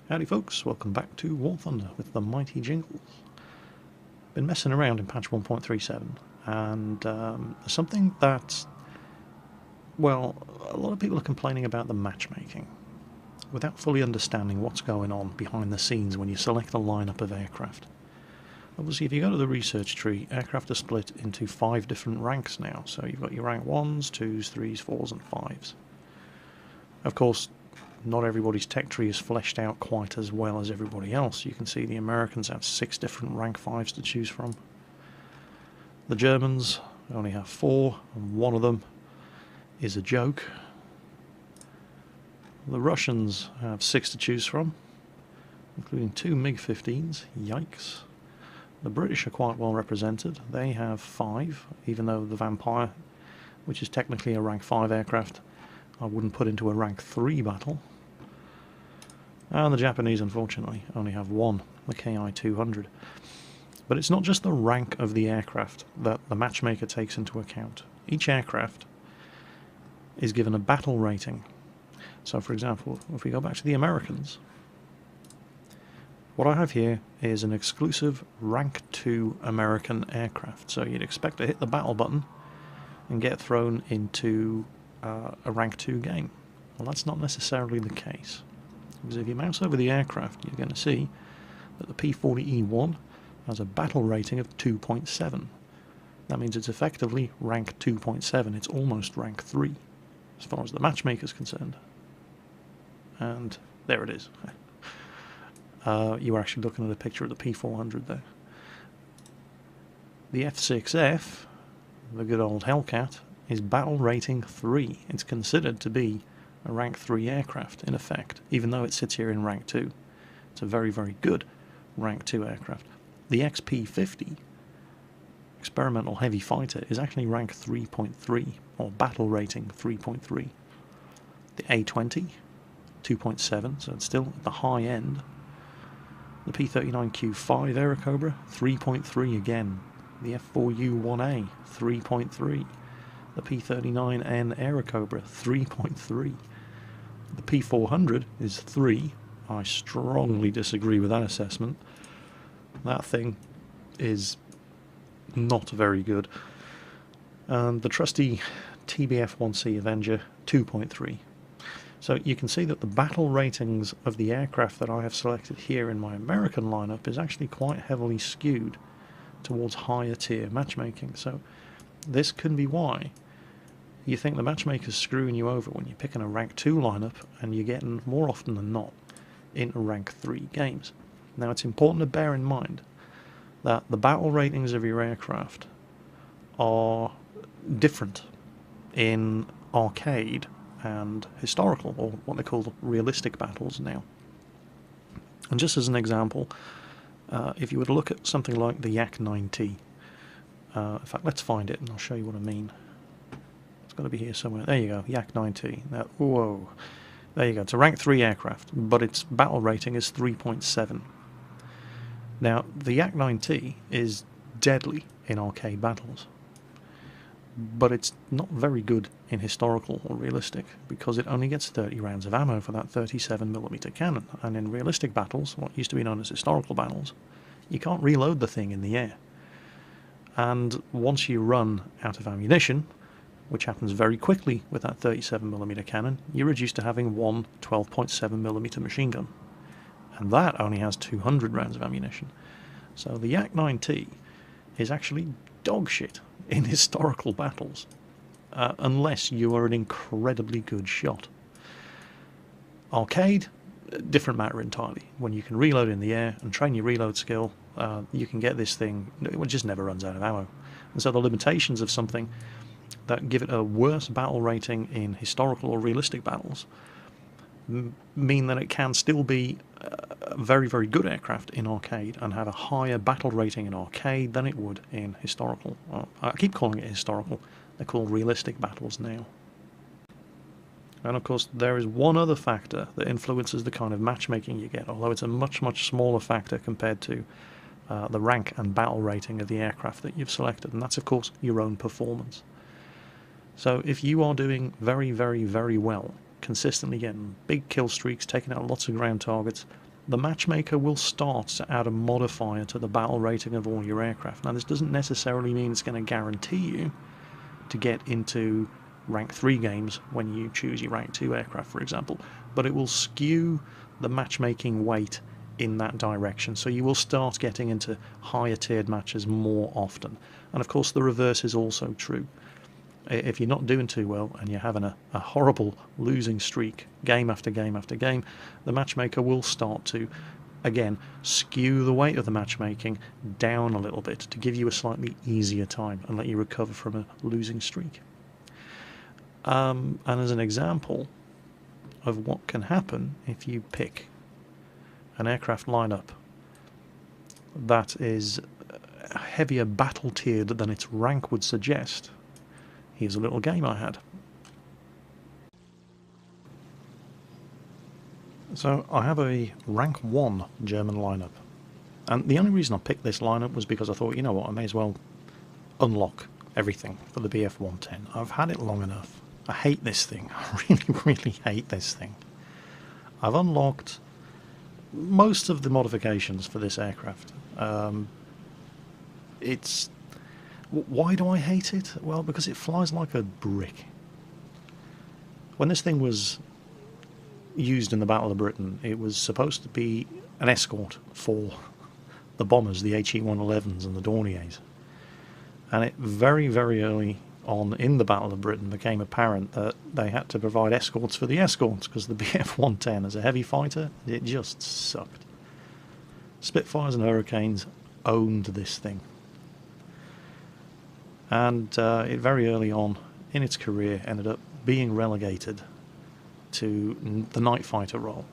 Howdy folks, welcome back to War Thunder with the mighty jingles. Been messing around in patch 1.37 and something that, well, a lot of people are complaining about the matchmaking without fully understanding what's going on behind the scenes when you select a lineup of aircraft. Obviously, if you go to the research tree, aircraft are split into 5 different ranks now. So you've got your rank 1s, 2s, 3s, 4s and 5s. Of course, not everybody's tech tree is fleshed out quite as well as everybody else. You can see the Americans have 6 different rank 5s to choose from. The Germans only have 4, and one of them is a joke. The Russians have 6 to choose from, including 2 MiG-15s. Yikes. The British are quite well represented. They have 5, even though the Vampire, which is technically a rank 5 aircraft, I wouldn't put into a rank 3 battle. And the Japanese, unfortunately, only have 1, the KI-200. But it's not just the rank of the aircraft that the Matchmaker takes into account. Each aircraft is given a battle rating. So, for example, if we go back to the Americans, what I have here is an exclusive rank 2 American aircraft. So you'd expect to hit the battle button and get thrown into a rank 2 game. Well, that's not necessarily the case. Because if you mouse over the aircraft, you're going to see that the P-40E-1 has a battle rating of 2.7. That means it's effectively rank 2.7. It's almost rank 3, as far as the Matchmaker is concerned. And there it is. You were actually looking at a picture of the P-400 there. The F-6F, the good old Hellcat, is battle rating 3. It's considered to be a rank 3 aircraft, in effect, even though it sits here in rank 2. It's a very, very good rank 2 aircraft. The XP-50, Experimental Heavy Fighter, is actually rank 3.3, or battle rating 3.3. The A-20, 2.7, so it's still at the high end. The P-39Q5 Aerocobra, 3.3 again. The F-4U-1A, 3.3. The P-39N Aerocobra, 3.3. The P-400 is 3. I strongly disagree with that assessment. That thing is not very good. And the trusty TBF-1C Avenger, 2.3. So you can see that the battle ratings of the aircraft that I have selected here in my American lineup is actually quite heavily skewed towards higher tier matchmaking. So this can be why you think the Matchmaker's screwing you over when you're picking a rank 2 lineup and you're getting, more often than not, into rank 3 games. Now it's important to bear in mind that the battle ratings of your aircraft are different in arcade and historical, or what they call realistic battles now. And just as an example, if you were to look at something like the Yak-9T, in fact, let's find it and I'll show you what I mean. It's got to be here somewhere. There you go, Yak-9T. Now, whoa, there you go. It's a rank 3 aircraft, but its battle rating is 3.7. Now, the Yak-9T is deadly in arcade battles, but it's not very good in historical or realistic because it only gets 30 rounds of ammo for that 37mm cannon, and in realistic battles, what used to be known as historical battles, you can't reload the thing in the air. And once you run out of ammunition, which happens very quickly with that 37mm cannon, you're reduced to having one 12.7mm machine gun. And that only has 200 rounds of ammunition. So the Yak-9T is actually dog shit in historical battles, unless you are an incredibly good shot. Arcade, different matter entirely. When you can reload in the air and train your reload skill, you can get this thing, it just never runs out of ammo. And so the limitations of something that give it a worse battle rating in historical or realistic battles mean that it can still be a very, very good aircraft in arcade and have a higher battle rating in arcade than it would in historical. I keep calling it historical. They're called realistic battles now. And of course, there is one other factor that influences the kind of matchmaking you get, although it's a much, much smaller factor compared to the rank and battle rating of the aircraft that you've selected, and that's, of course, your own performance. So if you are doing very, very, very well, consistently getting big kill streaks, taking out lots of ground targets, the Matchmaker will start to add a modifier to the battle rating of all your aircraft. Now, this doesn't necessarily mean it's going to guarantee you to get into rank 3 games when you choose your rank 2 aircraft, for example, but it will skew the matchmaking weight in that direction, so you will start getting into higher tiered matches more often. And of course the reverse is also true. If you're not doing too well and you're having a horrible losing streak game after game after game, the Matchmaker will start to again skew the weight of the matchmaking down a little bit to give you a slightly easier time and let you recover from a losing streak. And as an example of what can happen if you pick an aircraft lineup that is heavier battle tiered than its rank would suggest, here's a little game I had. So I have a rank 1 German lineup, and the only reason I picked this lineup was because I thought, you know what, I may as well unlock everything for the BF-110. I've had it long enough. I hate this thing. I really hate this thing. I've unlocked most of the modifications for this aircraft. Why do I hate it? Well, because it flies like a brick. When this thing was used in the Battle of Britain, it was supposed to be an escort for the bombers, the HE-111s and the Dorniers. And it very, very early on in the Battle of Britain became apparent that they had to provide escorts for the escorts, because the BF-110 as a heavy fighter, it just sucked. Spitfires and Hurricanes owned this thing. And it very early on in its career ended up being relegated to the night fighter role.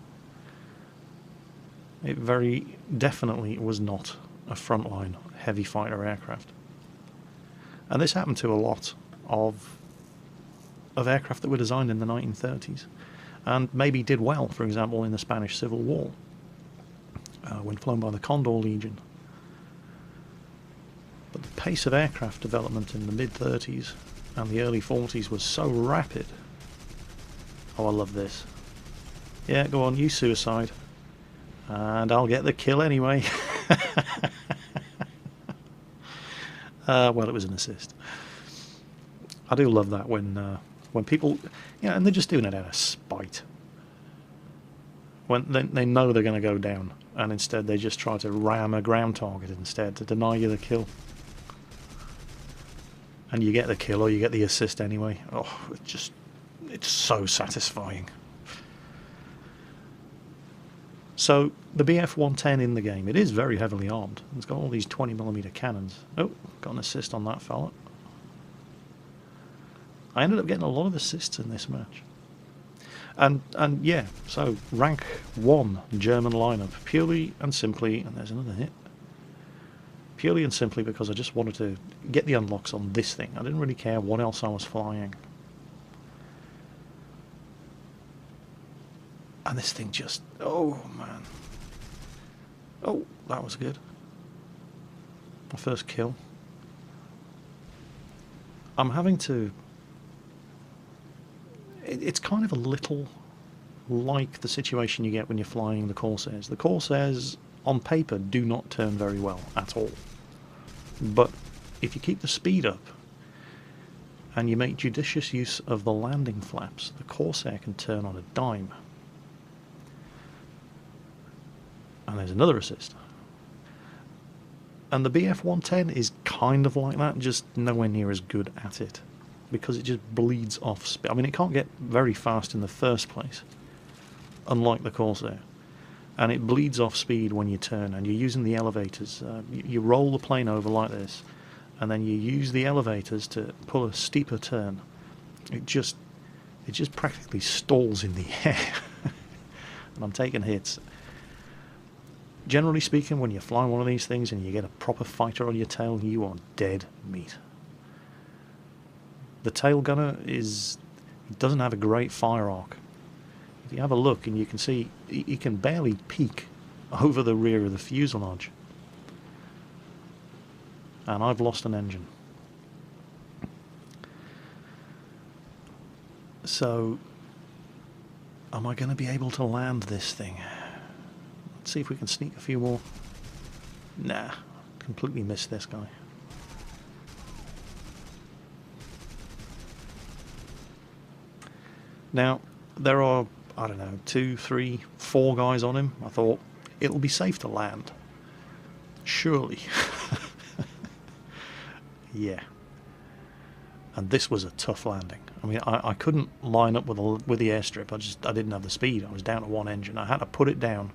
It very definitely was not a frontline heavy fighter aircraft. And this happened to a lot of aircraft that were designed in the 1930s and maybe did well, for example, in the Spanish Civil War, when flown by the Condor Legion. But the pace of aircraft development in the mid-30s and the early 40s was so rapid. Oh, I love this. Yeah, go on, use suicide. And I'll get the kill anyway. Well, it was an assist. I do love that when people, and they're just doing it out of spite. When they know they're going to go down, and instead they just try to ram a ground target instead to deny you the kill. And you get the kill or you get the assist anyway. Oh, it's so satisfying. So the BF-110 in the game, it is very heavily armed. It's got all these 20mm cannons. Oh, got an assist on that fella. I ended up getting a lot of assists in this match. And yeah, so rank 1 German lineup, purely and simply, and there's another hit, purely and simply because I just wanted to get the unlocks on this thing. I didn't really care what else I was flying. And this thing just, oh man. Oh, that was good. My first kill. I'm having to... It's kind of a little like the situation you get when you're flying the Corsairs. The Corsairs, on paper, do not turn very well at all. But if you keep the speed up and you make judicious use of the landing flaps, the Corsair can turn on a dime. And there's another assist. And the BF-110 is kind of like that, just nowhere near as good at it, because it just bleeds off speed. I mean, it can't get very fast in the first place, unlike the Corsair. And it bleeds off speed when you turn, and you're using the elevators. You roll the plane over like this, and then you use the elevators to pull a steeper turn. It just practically stalls in the air. And I'm taking hits. Generally speaking, when you're flying one of these things and you get a proper fighter on your tail, you are dead meat. The tail gunner doesn't have a great fire arc. If you have a look, and you can see he can barely peek over the rear of the fuselage. And I've lost an engine. So, am I going to be able to land this thing? see if we can sneak a few more. Nah, completely missed this guy. Now, there are, I don't know, 2, 3, 4 guys on him. I thought, it'll be safe to land. Surely. Yeah. And this was a tough landing. I mean, I couldn't line up with the airstrip. I didn't have the speed. I was down to one engine. I had to put it down,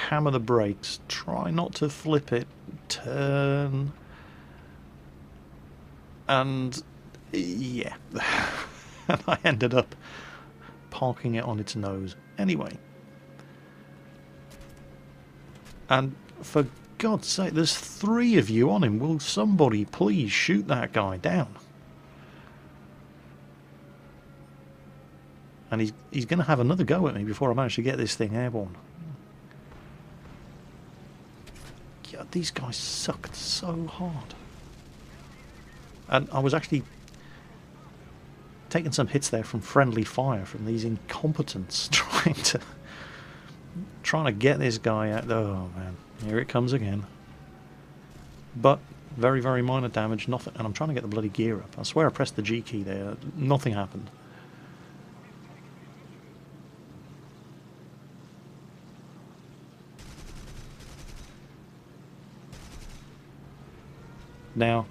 hammer the brakes, try not to flip it, turn, and yeah. And I ended up parking it on its nose anyway. And for God's sake, there's 3 of you on him. Will somebody please shoot that guy down? And he's going to have another go at me before I manage to get this thing airborne. God, these guys sucked so hard. And I was actually taking some hits there from friendly fire from these incompetents trying to get this guy out. Oh man, here it comes again. But very, very minor damage, nothing. And I'm trying to get the bloody gear up. I swear I pressed the G key there. Nothing happened. Now,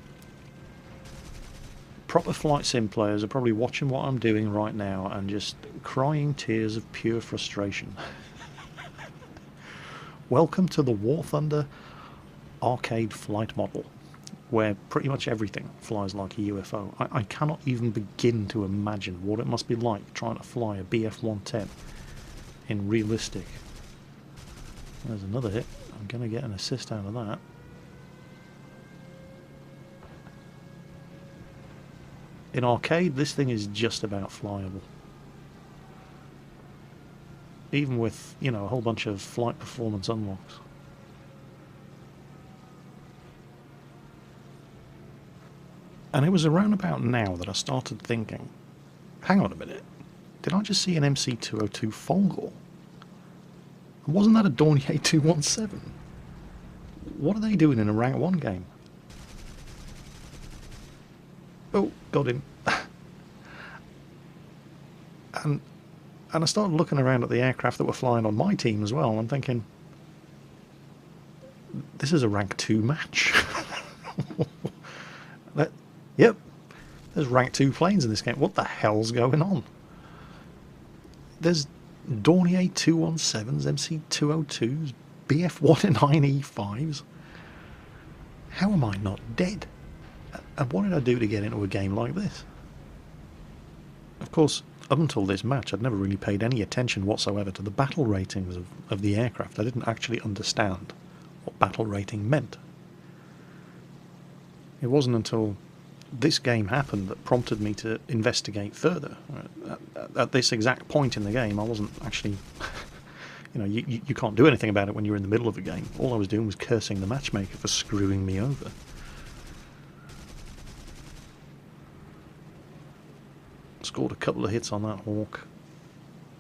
proper flight sim players are probably watching what I'm doing right now and just crying tears of pure frustration. Welcome to the War Thunder arcade flight model, where pretty much everything flies like a UFO. I cannot even begin to imagine what it must be like trying to fly a BF-110 in realistic. There's another hit. I'm going to get an assist out of that. In arcade, this thing is just about flyable. Even with, you know, a whole bunch of flight performance unlocks. And it was around about now that I started thinking, hang on a minute, did I just see an MC202 Folgor? And wasn't that a Dornier 217? What are they doing in a rank 1 game? Oh, got him. and I started looking around at the aircraft that were flying on my team as well, and I'm thinking, this is a rank 2 match. Yep, there's rank 2 planes in this game. What the hell's going on? There's Dornier 217s, MC202s, BF-109E5s. How am I not dead? And what did I do to get into a game like this? Of course, up until this match, I'd never really paid any attention whatsoever to the battle ratings of the aircraft. I didn't actually understand what battle rating meant. It wasn't until this game happened that prompted me to investigate further. At this exact point in the game, I wasn't actually... You know, you can't do anything about it when you're in the middle of a game. All I was doing was cursing the matchmaker for screwing me over. Scored a couple of hits on that Hawk.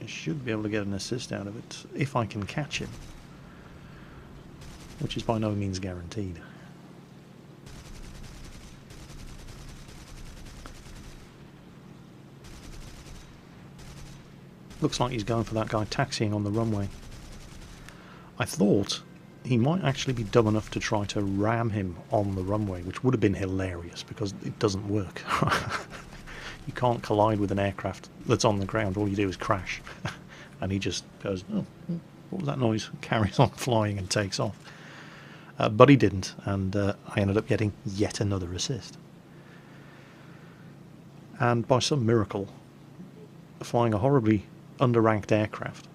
I should be able to get an assist out of it if I can catch him, which is by no means guaranteed. Looks like he's going for that guy taxiing on the runway. I thought he might actually be dumb enough to try to ram him on the runway, which would have been hilarious because it doesn't work. You can't collide with an aircraft that's on the ground. All you do is crash. And he just goes, oh, what was that noise? Carries on flying and takes off. But he didn't, and I ended up getting yet another assist. And by some miracle, flying a horribly underranked aircraft,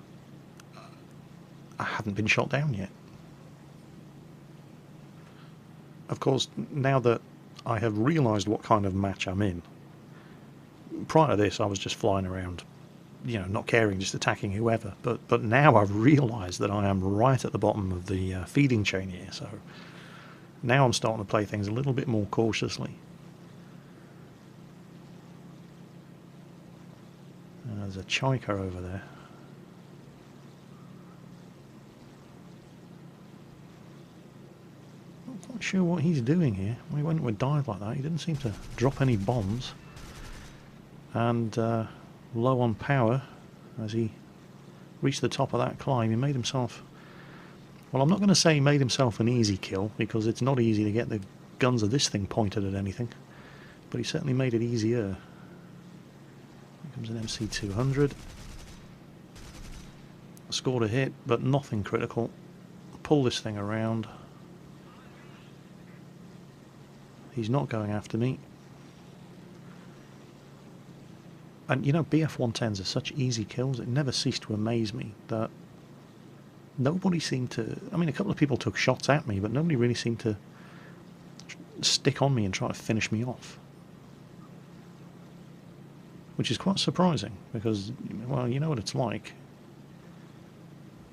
I hadn't been shot down yet. Of course, now that I have realised what kind of match I'm in, prior to this I was just flying around, you know, not caring, just attacking whoever, but now I've realised that I am right at the bottom of the feeding chain here, so now I'm starting to play things a little bit more cautiously. There's a Chiker over there. Not sure what he's doing here. When he went with dive like that, he didn't seem to drop any bombs. And low on power, as he reached the top of that climb, he made himself... Well, I'm not going to say he made himself an easy kill, because it's not easy to get the guns of this thing pointed at anything. But he certainly made it easier. Here comes an MC200. Scored a hit, but nothing critical. Pull this thing around. He's not going after me. And you know, BF-110s are such easy kills, it never ceased to amaze me that nobody seemed to... I mean, a couple of people took shots at me, but nobody really seemed to stick on me and try to finish me off. Which is quite surprising, because, well, you know what it's like.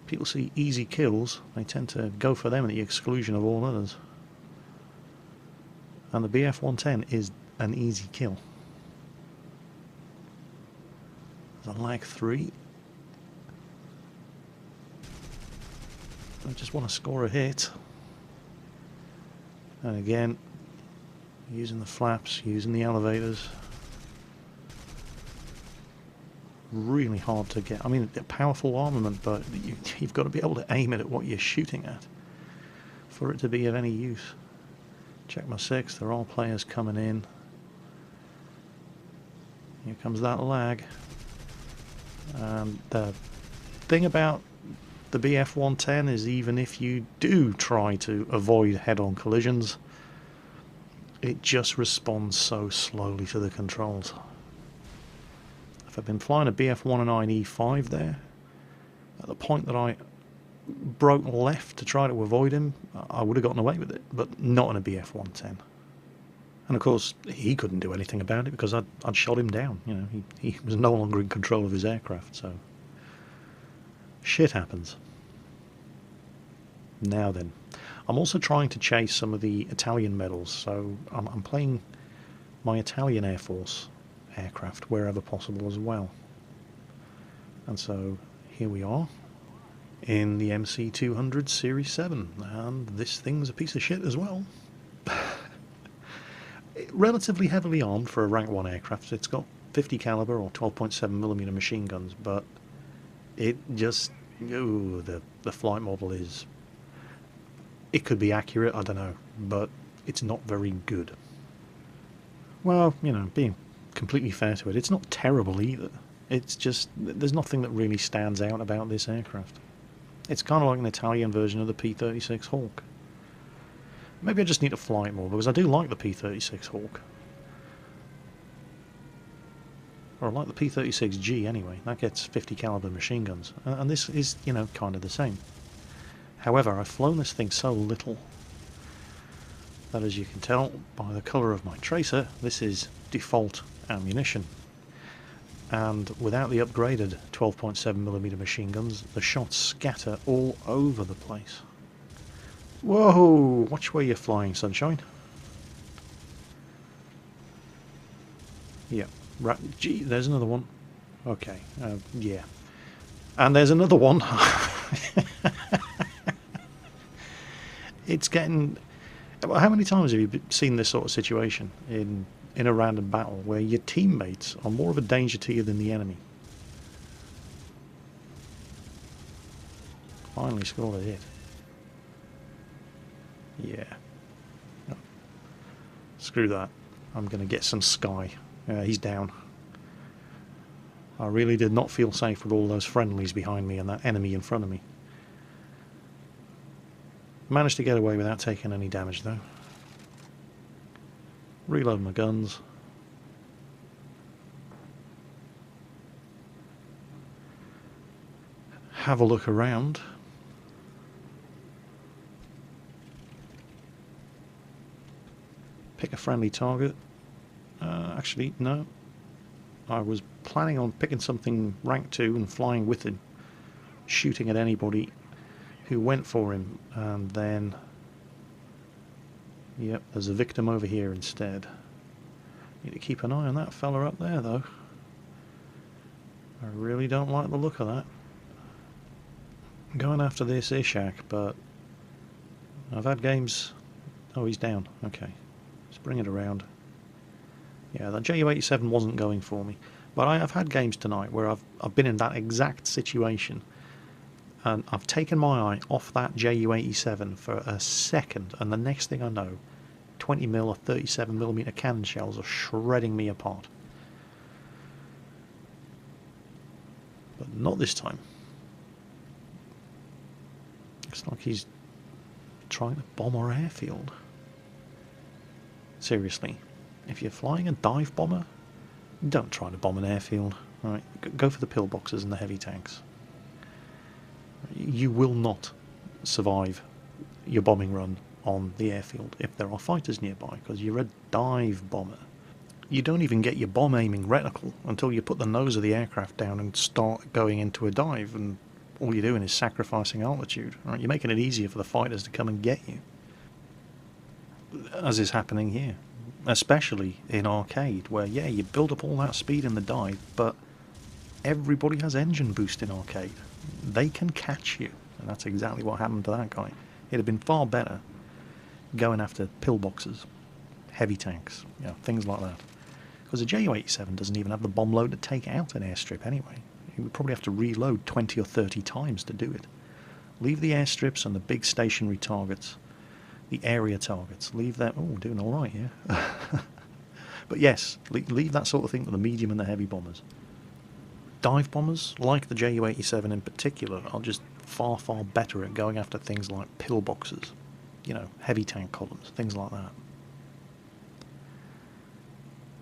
People see easy kills, they tend to go for them at the exclusion of all others. And the BF-110 is an easy kill. There's a lag 3. I just want to score a hit. And again, using the flaps, using the elevators. Really hard to get. I mean, a powerful armament, but you've got to be able to aim it at what you're shooting at for it to be of any use. Check my 6, there are all players coming in. Here comes that lag. The thing about the BF-110 is, even if you do try to avoid head-on collisions, it just responds so slowly to the controls. If I'd been flying a BF-109E5 there, at the point that I broke left to try to avoid him, I would have gotten away with it, but not on a BF-110. And of course, he couldn't do anything about it because I'd shot him down. You know, he was no longer in control of his aircraft, so shit happens. Now then, I'm also trying to chase some of the Italian medals, so I'm playing my Italian Air Force aircraft wherever possible as well. And so here we are in the MC200 Series 7, and this thing's a piece of shit as well. Relatively heavily armed for a rank 1 aircraft. It's got 50 caliber or 12.7mm machine guns, but it just... ooh, the flight model is... it could be accurate, I don't know, but it's not very good. Well, you know, being completely fair to it, it's not terrible either. It's just, there's nothing that really stands out about this aircraft. It's kind of like an Italian version of the P-36 Hawk. Maybe I just need to fly it more, because I do like the P-36 Hawk. Or I like the P-36G anyway. That gets 50 caliber machine guns. And this is, you know, kind of the same. However, I've flown this thing so little that, as you can tell by the colour of my tracer, this is default ammunition. And without the upgraded 12.7mm machine guns, the shots scatter all over the place. Whoa! Watch where you're flying, sunshine. Yeah. Gee, there's another one. Okay. Yeah. And there's another one. It's getting... Well, how many times have you seen this sort of situation in a random battle where your teammates are more of a danger to you than the enemy? Finally scored a hit. Yeah. No. Screw that. I'm going to get some sky. He's down. I really did not feel safe with all those friendlies behind me and that enemy in front of me. Managed to get away without taking any damage though. Reload my guns. Have a look around. Pick a friendly target. Actually, no. I was planning on picking something rank 2 and flying with him, shooting at anybody who went for him, and then... Yep, there's a victim over here instead. Need to keep an eye on that fella up there, though. I really don't like the look of that. I'm going after this Ishak, but I've had games Oh, he's down. Okay. Let's bring it around. Yeah, that Ju-87 wasn't going for me. But I have had games tonight where I've been in that exact situation, and I've taken my eye off that Ju-87 for a second, and the next thing I know, 20mm or 37mm cannon shells are shredding me apart. But not this time. Looks like he's trying to bomb our airfield. Seriously, if you're flying a dive bomber, don't try to bomb an airfield. Right, go for the pillboxes and the heavy tanks. You will not survive your bombing run on the airfield if there are fighters nearby, because you're a dive bomber. You don't even get your bomb aiming reticle until you put the nose of the aircraft down and start going into a dive, and all you're doing is sacrificing altitude. Right? You're making it easier for the fighters to come and get you. As is happening here. Especially in arcade, where, yeah, you build up all that speed in the dive, but everybody has engine boost in arcade. They can catch you, and that's exactly what happened to that guy. It'd have been far better going after pillboxes, heavy tanks, you know, things like that. Because the Ju-87 doesn't even have the bomb load to take out an airstrip anyway. You would probably have to reload 20 or 30 times to do it. Leave the airstrips and the big stationary targets, the area targets, leave that. Oh, we're doing all right here. But yes, leave that sort of thing to the medium and the heavy bombers. Dive bombers, like the Ju-87 in particular, are just far, far better at going after things like pillboxes, you know, heavy tank columns, things like that.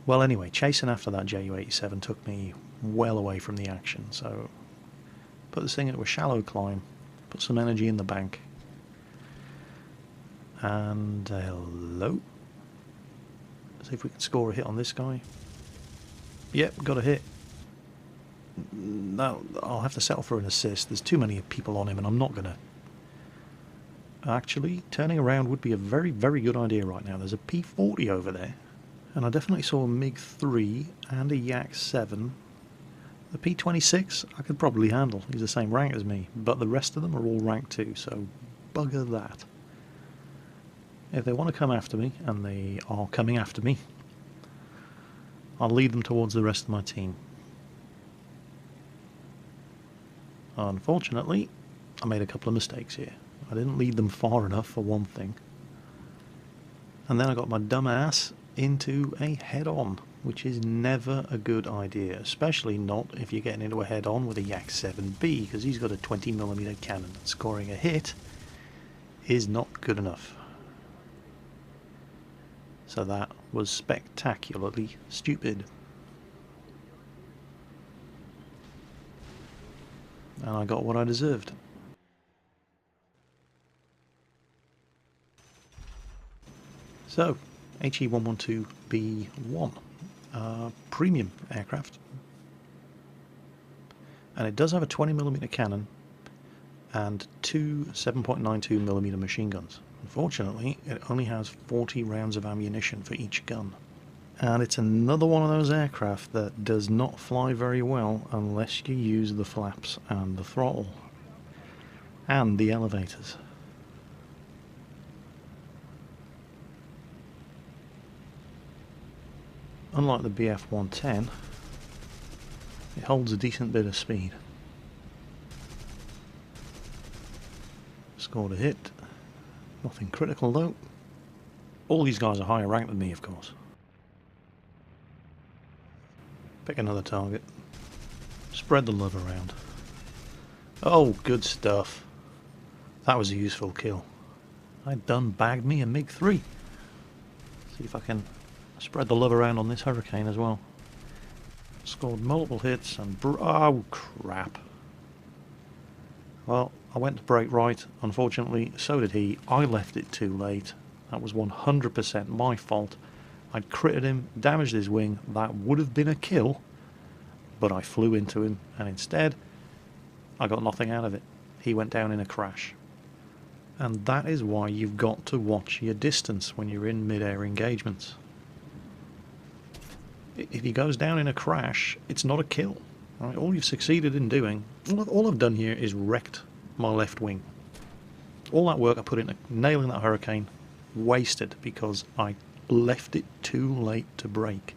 Well, anyway, chasing after that Ju-87 took me well away from the action, so put this thing into a shallow climb, put some energy in the bank, and hello. See if we can score a hit on this guy. Yep, got a hit. No, I'll have to settle for an assist. There's too many people on him, and I'm not going to. Actually, turning around would be a very, very good idea right now. There's a P-40 over there, and I definitely saw a MiG-3 and a Yak-7. The P-26 I could probably handle. He's the same rank as me, but the rest of them are all rank 2, so bugger that. If they want to come after me, and they are coming after me, I'll lead them towards the rest of my team. Unfortunately, I made a couple of mistakes here. I didn't lead them far enough, for one thing. And then I got my dumb ass into a head-on, which is never a good idea, especially not if you're getting into a head-on with a Yak-7B, because he's got a 20mm cannon. Scoring a hit is not good enough. So that was spectacularly stupid. And I got what I deserved. So, HE-112B1, premium aircraft. And it does have a 20mm cannon and two 7.92mm machine guns. Unfortunately, it only has 40 rounds of ammunition for each gun. And it's another one of those aircraft that does not fly very well unless you use the flaps and the throttle. And the elevators. Unlike the BF-110, it holds a decent bit of speed. Scored a hit. Nothing critical though. All these guys are higher ranked than me, of course. Pick another target. Spread the love around. Oh, good stuff. That was a useful kill. I done bagged me a MiG-3. See if I can spread the love around on this Hurricane as well. Scored multiple hits and oh crap. Well, I went to brake right. Unfortunately, so did he. I left it too late. That was 100% my fault. I'd critted him, damaged his wing. That would have been a kill, but I flew into him, and instead, I got nothing out of it. He went down in a crash. And that is why you've got to watch your distance when you're in mid-air engagements. If he goes down in a crash, it's not a kill. Right? All you've succeeded in doing, all I've done here is wrecked my left wing. All that work I put into nailing that Hurricane wasted because I left it too late to break.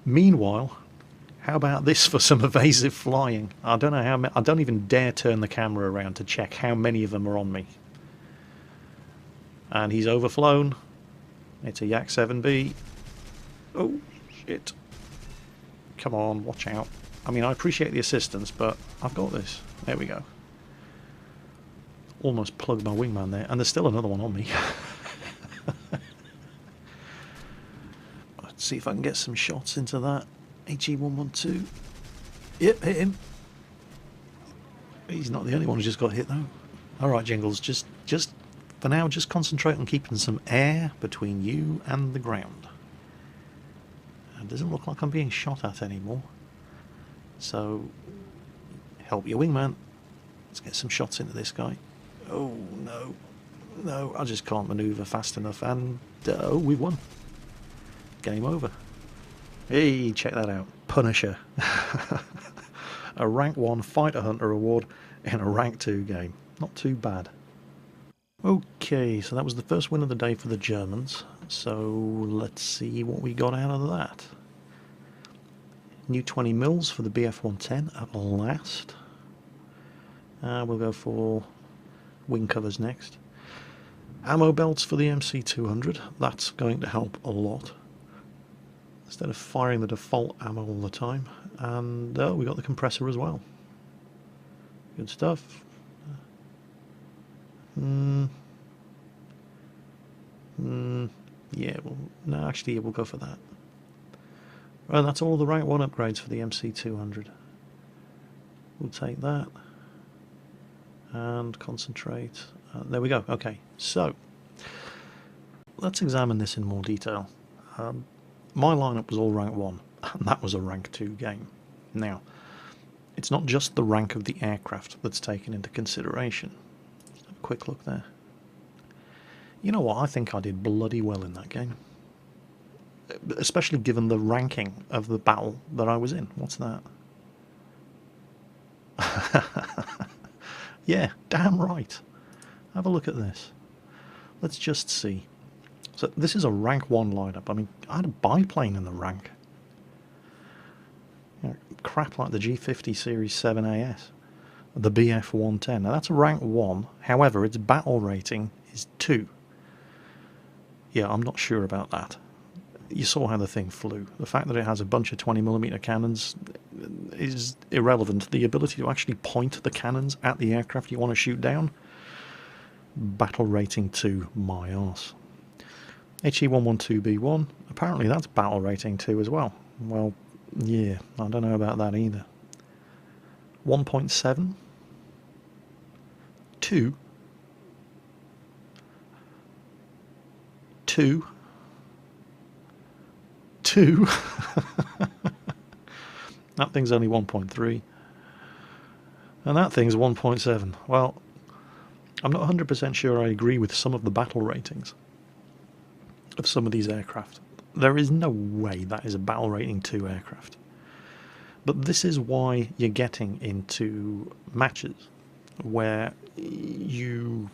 Meanwhile, how about this for some evasive flying? I don't know how many, I don't even dare turn the camera around to check how many of them are on me. And he's overflown. It's a Yak 7B. Oh, shit. Come on, watch out. I mean, I appreciate the assistance, but I've got this. There we go. Almost plugged my wingman there, and there's still another one on me. Let's see if I can get some shots into that. HE112. Yep, hit him. He's not the only one who's just got hit though. Alright, Jingles, just for now, just concentrate on keeping some air between you and the ground. It doesn't look like I'm being shot at anymore. So, help your wingman. Let's get some shots into this guy. Oh, no. No, I just can't manoeuvre fast enough. And, oh, we've won. Game over. Hey, check that out. Punisher. A rank 1 fighter hunter award in a rank 2 game. Not too bad. Okay, so that was the first win of the day for the Germans. So let's see what we got out of that. New 20 mils for the BF-110 at last. We'll go for wing covers next. Ammo belts for the MC200. That's going to help a lot. Instead of firing the default ammo all the time. And we got the compressor as well. Good stuff. Yeah, well, no, actually, yeah, we'll go for that. Well, that's all the rank 1 upgrades for the MC200. We'll take that and concentrate. There we go. Okay, so let's examine this in more detail. My lineup was all rank 1, and that was a rank 2 game. Now, it's not just the rank of the aircraft that's taken into consideration. Let's have a quick look there. You know what, I think I did bloody well in that game. Especially given the ranking of the battle that I was in. What's that? Yeah, damn right. Have a look at this. Let's just see. So this is a rank 1 lineup. I mean, I had a biplane in the rank. You know, crap like the G50 Series 7AS. The BF-110. Now that's a rank 1. However, its battle rating is 2. Yeah, I'm not sure about that. You saw how the thing flew. The fact that it has a bunch of 20mm cannons is irrelevant. The ability to actually point the cannons at the aircraft you want to shoot down, battle rating 2, my arse. HE112B1, apparently that's battle rating 2 as well. Well, yeah, I don't know about that either. 1.7, 2, 2, 2. That thing's only 1.3. And that thing's 1.7. Well, I'm not 100% sure I agree with some of the battle ratings of some of these aircraft. There is no way that is a battle rating 2 aircraft. But this is why you're getting into matches where you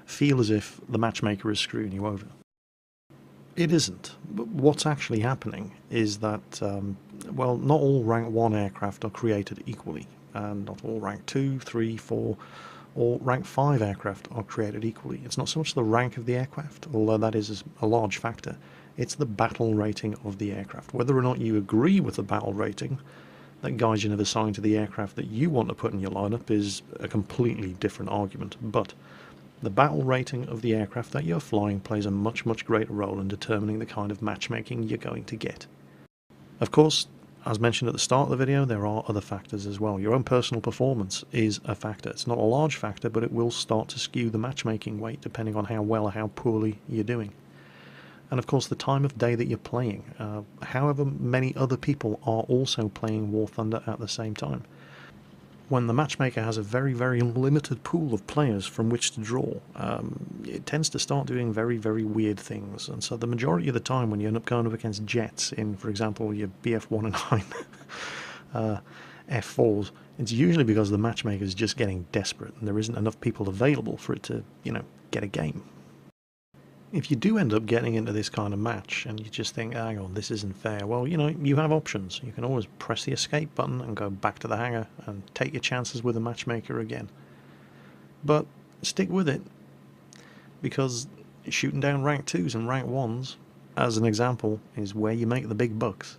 feel as if the matchmaker is screwing you over. It isn't. What's actually happening is that, well, not all rank 1 aircraft are created equally, and not all rank 2, 3, 4, or rank 5 aircraft are created equally. It's not so much the rank of the aircraft, although that is a large factor. It's the battle rating of the aircraft. Whether or not you agree with the battle rating that guys you have assigned to the aircraft that you want to put in your lineup is a completely different argument, but the battle rating of the aircraft that you're flying plays a much, much greater role in determining the kind of matchmaking you're going to get. Of course, as mentioned at the start of the video, there are other factors as well. Your own personal performance is a factor. It's not a large factor, but it will start to skew the matchmaking weight depending on how well or how poorly you're doing. And of course the time of day that you're playing. However many other people are also playing War Thunder at the same time. When the matchmaker has a very, very limited pool of players from which to draw, it tends to start doing very, very weird things. And so the majority of the time when you end up going up against jets in, for example, your BF-109 F4s, it's usually because the matchmaker is just getting desperate and there isn't enough people available for it to, you know, get a game. if you do end up getting into this kind of match and you just think, hang on, this isn't fair, well, you know, you have options. You can always press the escape button and go back to the hangar and take your chances with a matchmaker again. But stick with it, because shooting down rank 2s and rank 1s, as an example, is where you make the big bucks.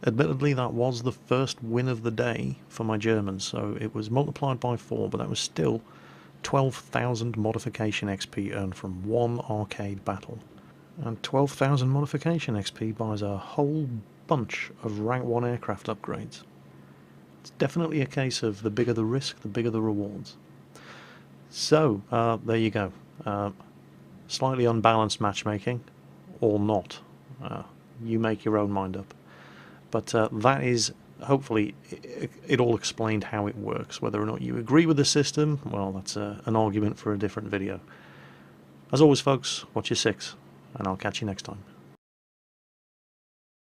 Admittedly, that was the first win of the day for my Germans, so it was multiplied by 4, but that was still 12,000 modification XP earned from one arcade battle. And 12,000 modification XP buys a whole bunch of rank 1 aircraft upgrades. It's definitely a case of the bigger the risk, the bigger the rewards. So, there you go. Slightly unbalanced matchmaking, or not. You make your own mind up. But that is, hopefully, it all explained how it works. Whether or not you agree with the system, well, that's an argument for a different video. As always, folks, watch your 6, and I'll catch you next time.